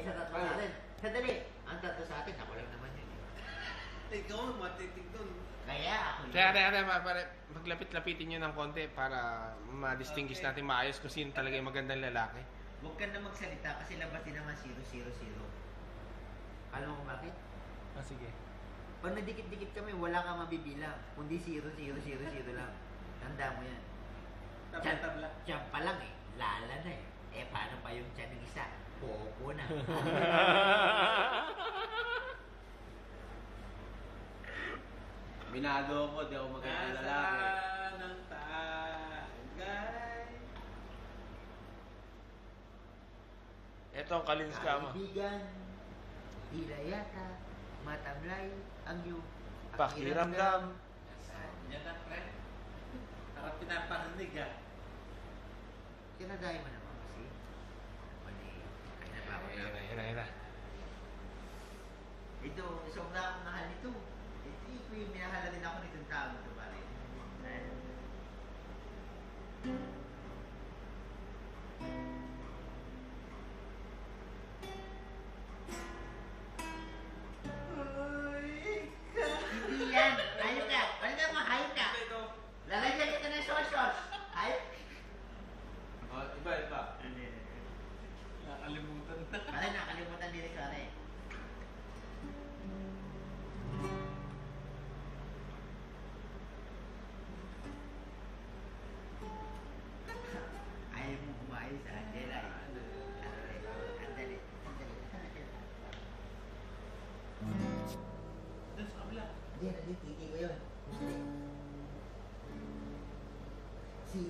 sa tatlo sa atin. Sandali, ang tatlo sa atin, ako lang naman yun. Ikaw ang matitig doon. Kaya ako yun. Kaya maglapit-lapitin nyo ng konti para ma-distinguish natin maayos kung sino talaga yung magandang lalaki. Huwag ka na magsalita kasi labas din naman 0-0-0. Alam mo kung bakit? Ah, sige. Pag nadikit-dikit kami, wala kang mabibilang. Kundi 0-0-0-0 lang. Tanda mo yan. Tabla-tabla. Diyan pa lang eh. Lala na eh. Eh, paano pa yung tiyan ng isa? Popo na. Binado ako, di ako magandang lalaki. Nasa ng tagay. Ito ang kalins ka mo. Kaibigan, tila yata, matamlay, ang iyong Pakiramdam. Yan na, pre. Parang pinaparinig ah. Tinagay mo naman kasi. Mali. Kaya na ba ako na? Hira. Ito, sobra akong mahal nito. Ito yung minahal din ako nitong tao ito pare. Hindi yan. Hayop ka. Ano na mo? Hayop ka. Lalagyan kita ng sauce. Hayop. Oh, iba. Nakalimutan na. Pare, nakalimutan din rin pare. Ayaw mo kumain sa Angela. Andali. Doon sa kabila. Hindi, titi ko yun. Si